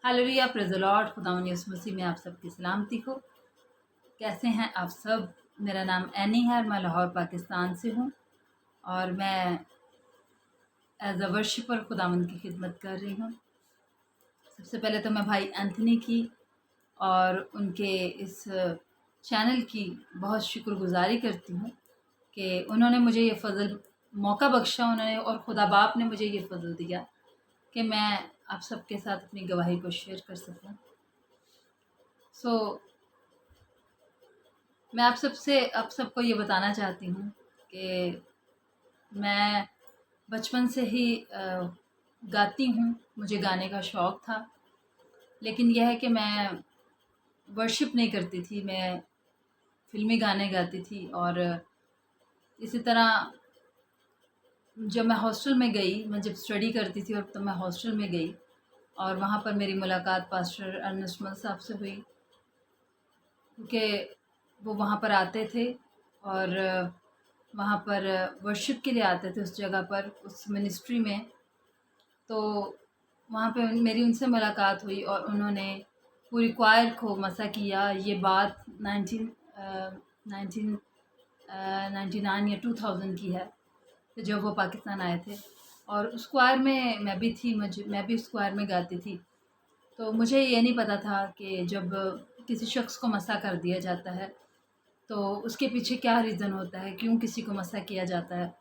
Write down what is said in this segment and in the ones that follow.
Hallelujah, praise the lord. खुदावंद यीशु मसीह में आप सबकी सलामती हो। कैसे हैं आप सब? मेरा नाम एनी है और मैं लाहौर पाकिस्तान से हूँ और मैं एज़ अ वर्शिपर खुदावंद की खिदमत कर रही हूँ। सबसे पहले तो मैं भाई एंथनी की और उनके इस चैनल की बहुत शुक्रगुज़ारी करती हूँ कि उन्होंने मुझे ये फ़ज़ल मौका बख्शा, उन्होंने और खुदा बाप ने मुझे ये फ़ज़ल दिया कि मैं आप सबके साथ अपनी गवाही को शेयर कर सकूँ। मैं आप सबको ये बताना चाहती हूँ कि मैं बचपन से ही गाती हूँ, मुझे गाने का शौक़ था। लेकिन यह है कि मैं वर्शिप नहीं करती थी, मैं फ़िल्मी गाने गाती थी। और इसी तरह जब मैं हॉस्टल में गई, मैं जब स्टडी करती थी और तब मैं हॉस्टल में गई और वहाँ पर मेरी मुलाकात पास्टर अर्नेस्ट मल साहब से हुई, क्योंकि वो वहाँ पर आते थे और वहाँ पर वर्शिप के लिए आते थे उस जगह पर, उस मिनिस्ट्री में। तो वहाँ पे मेरी उनसे मुलाकात हुई और उन्होंने पूरी क्वायर को मसा किया। ये बात 1999 या 2000 की है, तो जब वो पाकिस्तान आए थे और उस क्वायर में मैं भी थी, मैं भी उस क्वायर में गाती थी। तो मुझे ये नहीं पता था कि जब किसी शख्स को मसा कर दिया जाता है तो उसके पीछे क्या रीज़न होता है, क्यों किसी को मसा किया जाता है।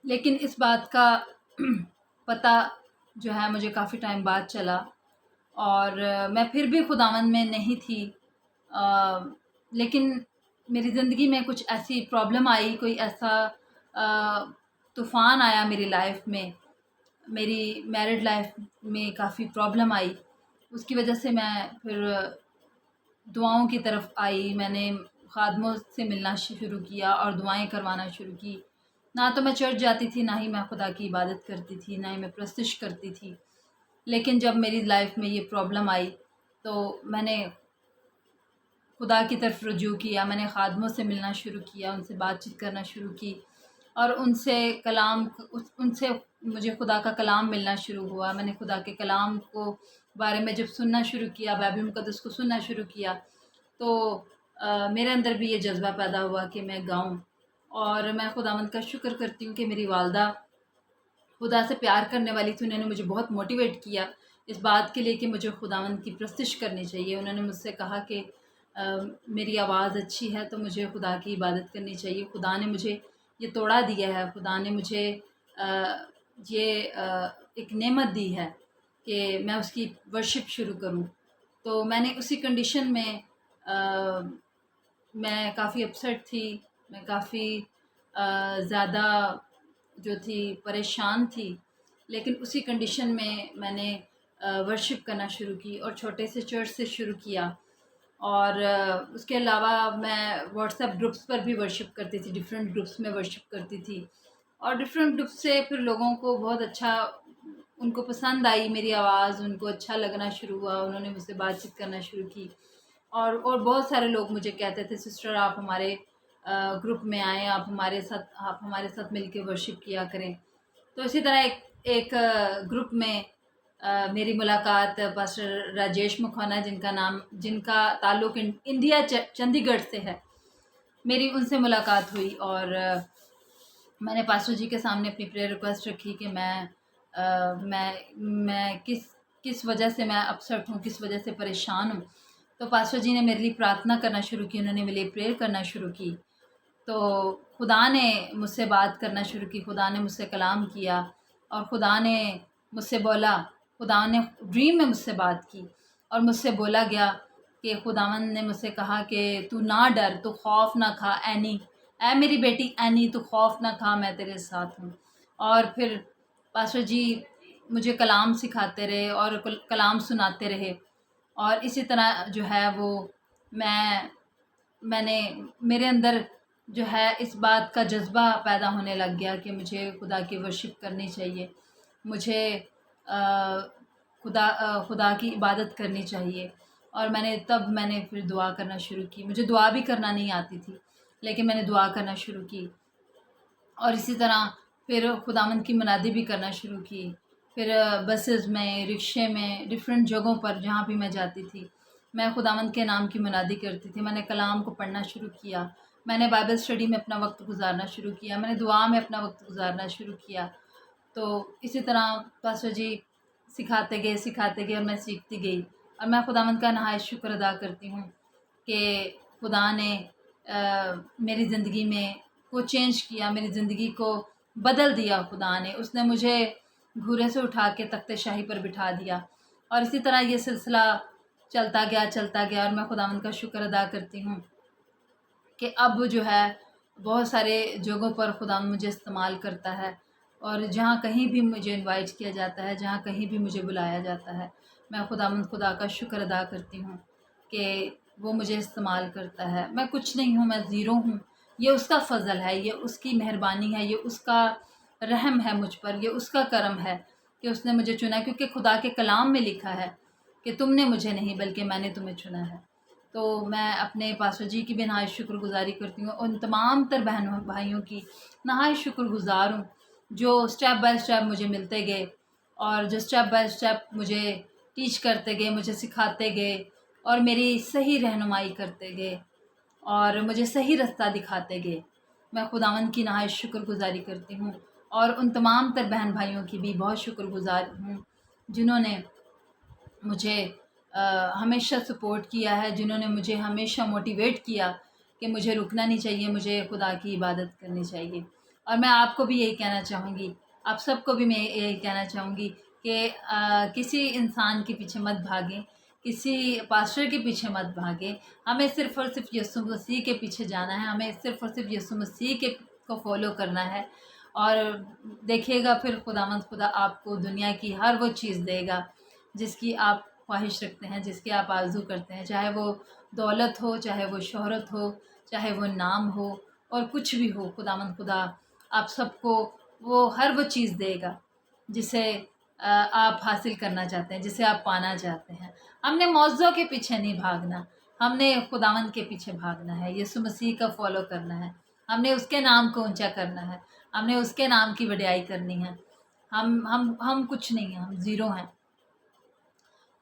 लेकिन इस बात का पता जो है मुझे काफ़ी टाइम बाद चला और मैं फिर भी खुदावंद में नहीं थी। लेकिन मेरी ज़िंदगी में कुछ ऐसी प्रॉब्लम आई, कोई ऐसा तूफ़ान आया मेरी लाइफ में, मेरी मैरिड लाइफ में काफ़ी प्रॉब्लम आई। उसकी वजह से मैं फिर दुआओं की तरफ आई। मैंने खादमों से मिलना शुरू किया और दुआएं करवाना शुरू की। ना तो मैं चर्च जाती थी, ना ही मैं खुदा की इबादत करती थी, ना ही मैं प्रस्तिश करती थी। लेकिन जब मेरी लाइफ में ये प्रॉब्लम आई तो मैंने खुदा की तरफ रुजू किया, मैंने खादमों से मिलना शुरू किया, उनसे बातचीत करना शुरू की और उनसे मुझे खुदा का कलाम मिलना शुरू हुआ। मैंने खुदा के कलाम को बारे में जब सुनना शुरू किया, बाइबल मुक़द्दस को सुनना शुरू किया, तो मेरे अंदर भी ये जज़्बा पैदा हुआ कि मैं गाऊं। और मैं खुदावंद का शुक्र करती हूँ कि मेरी वालदा खुदा से प्यार करने वाली थी। उन्होंने मुझे बहुत मोटिवेट किया इस बात के लिए कि मुझे खुदावंद की प्रस्तिश करनी चाहिए। उन्होंने मुझसे कहा कि मेरी आवाज़ अच्छी है तो मुझे खुदा की इबादत करनी चाहिए। खुदा ने मुझे ये तोड़ा दिया है, खुदा ने मुझे एक नेमत दी है कि मैं उसकी वर्शिप शुरू करूं। तो मैंने उसी कंडीशन में मैं काफ़ी अपसेट थी, मैं काफ़ी ज़्यादा जो थी परेशान थी। लेकिन उसी कंडीशन में मैंने वर्शिप करना शुरू की और छोटे से चर्च से शुरू किया। और उसके अलावा मैं व्हाट्सएप ग्रुप्स पर भी वर्शिप करती थी, डिफरेंट ग्रुप्स में वर्शिप करती थी और डिफरेंट ग्रुप से फिर लोगों को बहुत अच्छा, उनको पसंद आई मेरी आवाज़, उनको अच्छा लगना शुरू हुआ, उन्होंने मुझसे बातचीत करना शुरू की। और बहुत सारे लोग मुझे कहते थे, सिस्टर आप हमारे ग्रुप में आएँ, आप हमारे साथ मिल के वर्शिप किया करें। तो इसी तरह एक ग्रुप में मेरी मुलाकात पास्टर राजेश मुखौना, जिनका ताल्लुक़ इंडिया चंडीगढ़ से है, मेरी उनसे मुलाकात हुई और मैंने पास्टर जी के सामने अपनी प्रेयर रिक्वेस्ट रखी कि मैं किस वजह से मैं अपसेट हूँ, किस वजह से परेशान हूँ। तो पास्टर जी ने मेरे लिए प्रार्थना करना शुरू की, उन्होंने मेरे लिए प्रेयर करना शुरू की। तो खुदा ने मुझसे बात करना शुरू की, खुदा ने मुझसे कलाम किया और खुदा ने मुझसे बोला, खुदा ने ड्रीम में मुझसे बात की और मुझसे बोला गया कि खुदावंद ने मुझसे कहा कि तू ना डर, तू खौफ ना खा एनी, ऐ मेरी बेटी एनी, तू खौफ ना खा, मैं तेरे साथ हूँ। और फिर पास्टर जी मुझे कलाम सिखाते रहे और कलाम सुनाते रहे और इसी तरह जो है वो मैंने मेरे अंदर जो है इस बात का जज़्बा पैदा होने लग गया कि मुझे खुदा की वर्शिप करनी चाहिए, मुझे खुदा की इबादत करनी चाहिए। और मैंने फिर दुआ करना शुरू की। मुझे दुआ भी करना नहीं आती थी, लेकिन मैंने दुआ करना शुरू की और इसी तरह फिर खुदावंद की मुनादी भी करना शुरू की। फिर बसेस में, रिक्शे में, डिफरेंट जगहों पर जहाँ भी मैं जाती थी, मैं खुदावंद के नाम की मुनादी करती थी। मैंने कलाम को पढ़ना शुरू किया, मैंने बाइबल स्टडी में अपना वक्त गुजारना शुरू किया, मैंने दुआ में अपना वक्त गुजारना शुरू किया। तो इसी तरह पास्टर जी सिखाते गए और मैं सीखती गई। और मैं खुदावंद का नहायत शुक्र अदा करती हूँ कि खुदा ने मेरी ज़िंदगी में को चेंज किया, मेरी ज़िंदगी को बदल दिया खुदा ने। उसने मुझे घूरे से उठा के तख्ते शाही पर बिठा दिया और इसी तरह ये सिलसिला चलता गया और मैं खुदावंद का शुक्र अदा करती हूँ कि अब जो है बहुत सारे जगहों पर खुदावंद मुझे इस्तेमाल करता है और जहाँ कहीं भी मुझे इनवाइट किया जाता है, जहाँ कहीं भी मुझे बुलाया जाता है, मैं खुदा का शुक्र अदा करती हूँ कि वो मुझे इस्तेमाल करता है। मैं कुछ नहीं हूँ, मैं ज़ीरो हूँ। ये उसका फ़ज़ल है, ये उसकी मेहरबानी है, ये उसका रहम है मुझ पर, ये उसका करम है कि उसने मुझे चुना, क्योंकि खुदा के कलाम में लिखा है कि तुमने मुझे नहीं बल्कि मैंने तुम्हें चुना है। तो मैं अपने पास्टर जी की भी नहायत शुक्रगुज़ारी करती हूँ, उन तमाम तर बहनों भाइयों की नहायत शुक्रगुज़ार हूँ जो स्टेप बाय स्टेप मुझे मिलते गए और जो स्टेप बाय स्टेप मुझे टीच करते गए, मुझे सिखाते गए और मेरी सही रहनुमाई करते गए और मुझे सही रास्ता दिखाते गए। मैं खुदावंद की नहायत शुक्रगुज़ारी करती हूँ और उन तमाम तर बहन भाइयों की भी बहुत शुक्रगुज़ार हूँ जिन्होंने मुझे हमेशा सपोर्ट किया है, जिन्होंने मुझे हमेशा मोटिवेट किया कि मुझे रुकना नहीं चाहिए, मुझे खुदा की इबादत करनी चाहिए। और मैं आपको भी यही कहना चाहूँगी, आप सबको भी मैं यही कहना चाहूँगी कि किसी इंसान के पीछे मत भागें, किसी पास्टर के पीछे मत भागें। हमें सिर्फ़ और सिर्फ यीशु मसीह के पीछे जाना है, हमें सिर्फ़ और सिर्फ यीशु मसीह के को फ़ॉलो करना है और देखिएगा फिर खुदा आपको दुनिया की हर वो चीज़ देगा जिसकी आप ख्वाहिश रखते हैं, जिसकी आप आरज़ू करते हैं, चाहे वो दौलत हो, चाहे वो शोहरत हो, चाहे वो नाम हो और कुछ भी हो। खुदा आप सबको वो हर वो चीज़ देगा जिसे आप हासिल करना चाहते हैं, जिसे आप पाना चाहते हैं। हमने मौज़ों के पीछे नहीं भागना, हमने खुदावंद के पीछे भागना है, यीशु मसीह का फ़ॉलो करना है, हमने उसके नाम को ऊंचा करना है, हमने उसके नाम की वडियाई करनी है। हम कुछ नहीं हैं, हम ज़ीरो हैं।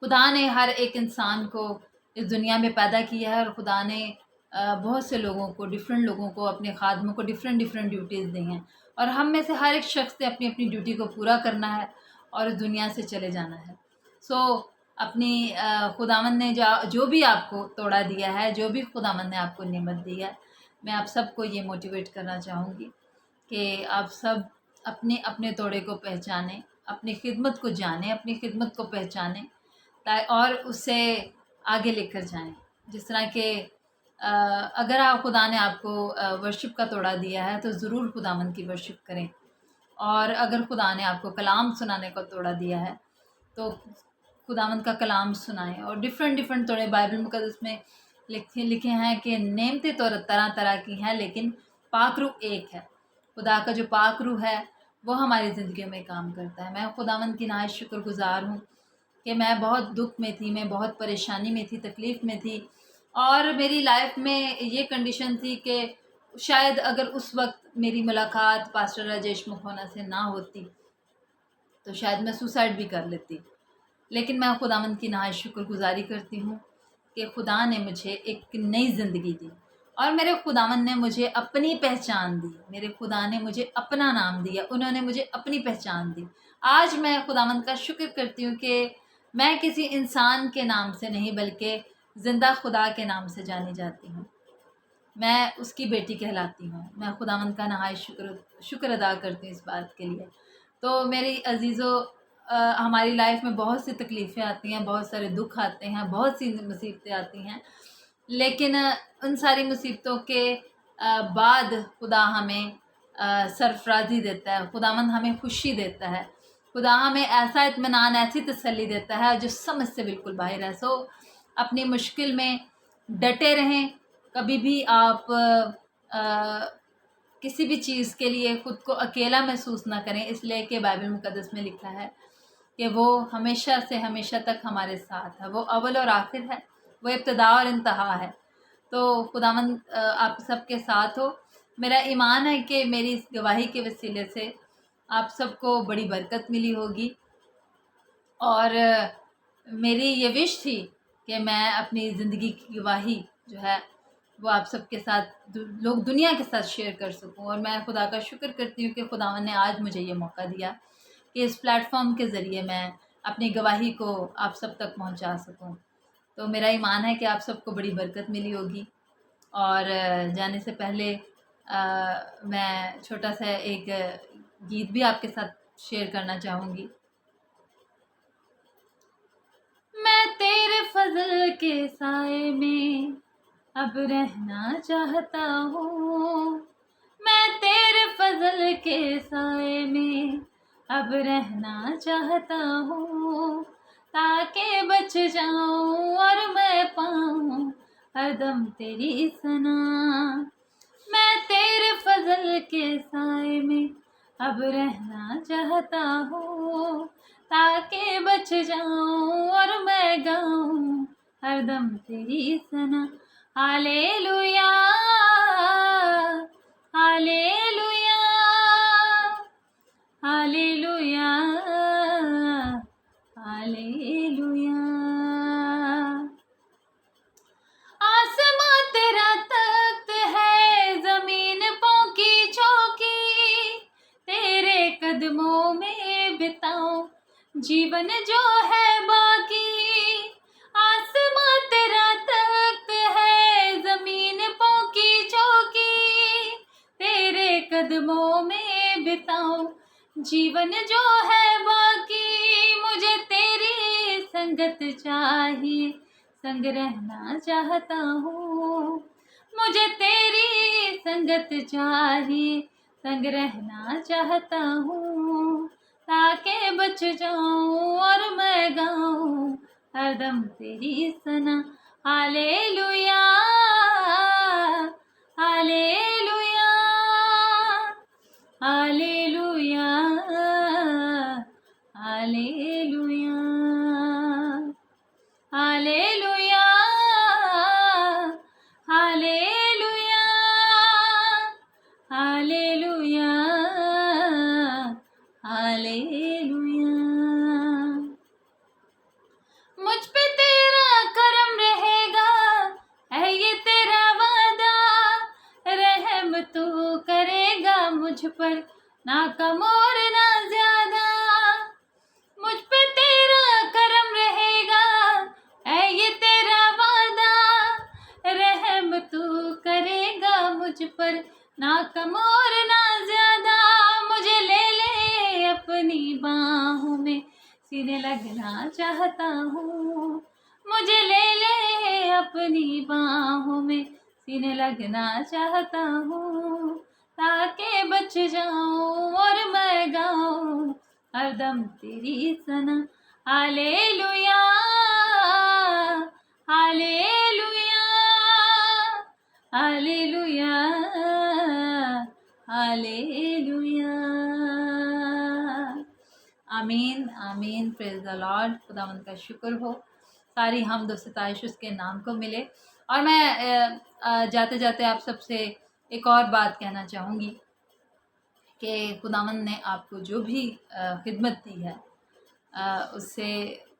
खुदा ने हर एक इंसान को इस दुनिया में पैदा किया है और खुदा ने बहुत से लोगों को, डिफरेंट लोगों को, अपने खादमों को डिफरेंट डिफरेंट ड्यूटीज़ दी हैं और हम में से हर एक शख्स ने अपनी अपनी ड्यूटी को पूरा करना है और इस दुनिया से चले जाना है। सो अपनी खुदावंद ने जो भी आपको तोड़ा दिया है, जो भी खुदावंद ने आपको नेमत दी है, मैं आप सबको ये मोटिवेट करना चाहूँगी कि आप सब अपने अपने तोड़े को पहचानें, अपनी खिदमत को जानें, अपनी खिदमत को पहचानें और उसे आगे लेकर जाएं। जिस तरह के अगर आप खुदा ने आपको वर्शिप का तोड़ा दिया है तो ज़रूर खुदावंद की वर्शिप करें और अगर खुदा ने आपको कलाम सुनाने का तोड़ा दिया है तो खुदावंद का कलाम सुनाएं। और डिफरेंट डिफरेंट तोड़े बाइबल मुक़द्दस में लिखे हैं कि नेमतें तो तरह तरह की हैं लेकिन पाक रूह एक है। खुदा का जो पाक रूह है वो हमारी ज़िंदगी में काम करता है। मैं खुदावंद की नहायत शुक्रगुज़ार हूँ कि मैं बहुत दुख में थी, मैं बहुत परेशानी में थी, तकलीफ़ में थी और मेरी लाइफ में ये कंडीशन थी कि शायद अगर उस वक्त मेरी मुलाकात पास्टर राजेश मखोना से ना होती तो शायद मैं सुसाइड भी कर लेती। लेकिन मैं खुदावंद की नहायत शुक्रगुज़ारी करती हूँ कि खुदा ने मुझे एक नई ज़िंदगी दी और मेरे खुदावंद ने मुझे अपनी पहचान दी, मेरे खुदा ने मुझे अपना नाम दिया, उन्होंने मुझे अपनी पहचान दी। आज मैं खुदावंद का शुक्र करती हूँ कि मैं किसी इंसान के नाम से नहीं बल्कि ज़िंदा खुदा के नाम से जानी जाती हूँ। मैं उसकी बेटी कहलाती हूँ। मैं खुदावंद का नहायत शुक्र अदा करती हूँ इस बात के लिए। तो मेरी अज़ीज़ों, हमारी लाइफ में बहुत सी तकलीफ़ें आती हैं, बहुत सारे दुख आते हैं, बहुत सी मुसीबतें आती हैं, लेकिन उन सारी मुसीबतों के बाद खुदा हमें सरफ़राज़ी देता है, खुदावंद हमें खुशी देता है, खुदा हमें ऐसा इत्मीनान, ऐसी तसल्ली देता है जो समझ से बिल्कुल बाहर है। सो अपनी मुश्किल में डटे रहें, कभी भी आप किसी भी चीज़ के लिए ख़ुद को अकेला महसूस ना करें, इसलिए कि बाइबल मुक़द्दस में लिखा है कि वो हमेशा से हमेशा तक हमारे साथ है, वो अव्वल और आखिर है, वो इब्तिदा और इंतहा है। तो खुदावंद आप सबके साथ हो। मेरा ईमान है कि मेरी इस गवाही के वसीले से आप सबको बड़ी बरकत मिली होगी और मेरी ये विश थी कि मैं अपनी ज़िंदगी की गवाही जो है वो आप सबके साथ लोग दुनिया के साथ शेयर कर सकूं। और मैं खुदा का शुक्र करती हूँ कि खुदावन ने आज मुझे ये मौका दिया कि इस प्लेटफॉर्म के ज़रिए मैं अपनी गवाही को आप सब तक पहुँचा सकूँ। तो मेरा ईमान है कि आप सबको बड़ी बरकत मिली होगी। और जाने से पहले मैं छोटा सा एक गीत भी आपके साथ शेयर करना चाहूँगी। मैं तेरे फजल के साए में अब रहना चाहता हूँ, मैं तेरे फजल के साए में अब रहना चाहता हूँ, ताकि बच जाऊँ और मैं पाऊँ हरदम तेरी सना। मैं तेरे फजल के साए में अब रहना चाहता हूँ, ताकि बच जाऊँ और मैं गाऊँ हरदम तेरी सना। Hallelujah, hallelujah, hallelujah, hallelujah. आसमां तेरा तख्त है, जमीन पाँव की चौकी, तेरे कदमों में बिताऊं जीवन जो है बाकी। आसमां तेरा तख्त है, जमीन पाँव की चौकी, तेरे कदमों में बिताऊं जीवन जो है बाकी। मुझे तेरी संगत चाहिए, संग रहना चाहता हूँ, मुझे तेरी संगत चाहिए, संग रहना चाहता हूँ, ताकि बच जाऊँ और मैं गाऊँ हरदम तेरी सना। Hallelujah, hallelujah, hallelujah, hallelujah, hallelujah, hallelujah, hallelujah, hallelujah. मुझ पे तेरा करम रहेगा, है ये तेरा वादा, रहम तू करेगा मुझ पर, ना कम और ना ज्यादा। मुझ पे तेरा करम रहेगा, है ये तेरा वादा, रहम तू करेगा मुझ पर, ना कम और ना ज्यादा। मुझे ले ले अपनी बाहों में, सीने लगना चाहता हूँ, मुझे ले ले अपनी बाहों में, सीने लगना चाहता हूँ, ताकि बच जाऊँ और मैं गाऊँ हरदम तेरी सना। Hallelujah, hallelujah, hallelujah, hallelujah. आमीन, आमीन। Praise the lord. खुदावंद का शुक्र हो, सारी हमद व सिताइश उसके नाम को मिले। और मैं जाते जाते आप सबसे एक और बात कहना चाहूँगी कि खुदावंद ने आपको जो भी खिदमत दी है उससे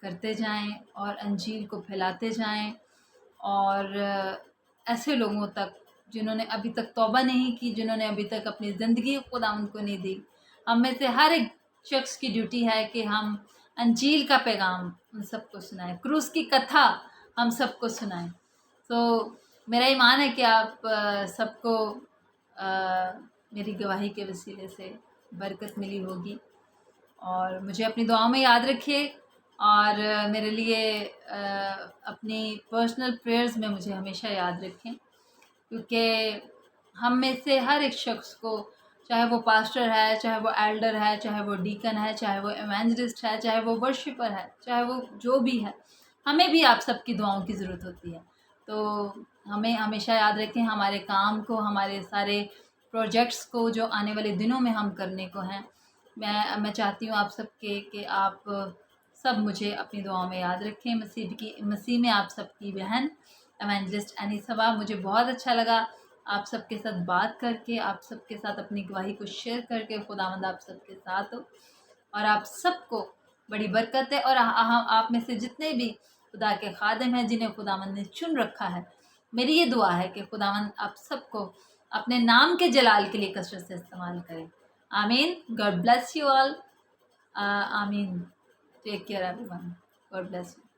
करते जाएं और अंजील को फैलाते जाएं। और ऐसे लोगों तक जिन्होंने अभी तक तौबा नहीं की, जिन्होंने अभी तक अपनी ज़िंदगी खुदावंद को नहीं दी, हम में से हर एक शख्स की ड्यूटी है कि हम अंजील का पैगाम उन सबको सुनाएं, क्रूस की कथा हम सबको सुनाएं। तो मेरा ईमान है कि आप सबको मेरी गवाही के वसीले से बरकत मिली होगी। और मुझे अपनी दुआओं में याद रखिए, और मेरे लिए अपनी पर्सनल प्रेयर्स में मुझे हमेशा याद रखें, क्योंकि हम में से हर एक शख्स को, चाहे वो पास्टर है, चाहे वो एल्डर है, चाहे वो डीकन है, चाहे वो एवेंजलिस्ट है, चाहे वो वर्शिपर है, चाहे वो जो भी है, हमें भी आप सबकी दुआओं की ज़रूरत होती है। तो हमें हमेशा याद रखें हमारे काम को, हमारे सारे प्रोजेक्ट्स को जो आने वाले दिनों में हम करने को हैं। मैं चाहती हूँ आप सबके कि आप सब मुझे अपनी दुआओं में याद रखें। मसीह में आप सबकी बहन एवेंजलिस्ट एनीसवा। मुझे बहुत अच्छा लगा आप सबके साथ बात करके, आप सबके साथ अपनी गवाही को शेयर करके। खुदावंद आप सबके साथ हो और आप सबको बड़ी बरकत है। और आप में से जितने भी खुदा के खादिम हैं जिन्हें खुदावंद ने चुन रखा है, मेरी ये दुआ है कि खुदावंद आप सबको अपने नाम के जलाल के लिए कसरत से इस्तेमाल करें। आमीन। God bless you all. आमीन। Take care everyone. God bless you.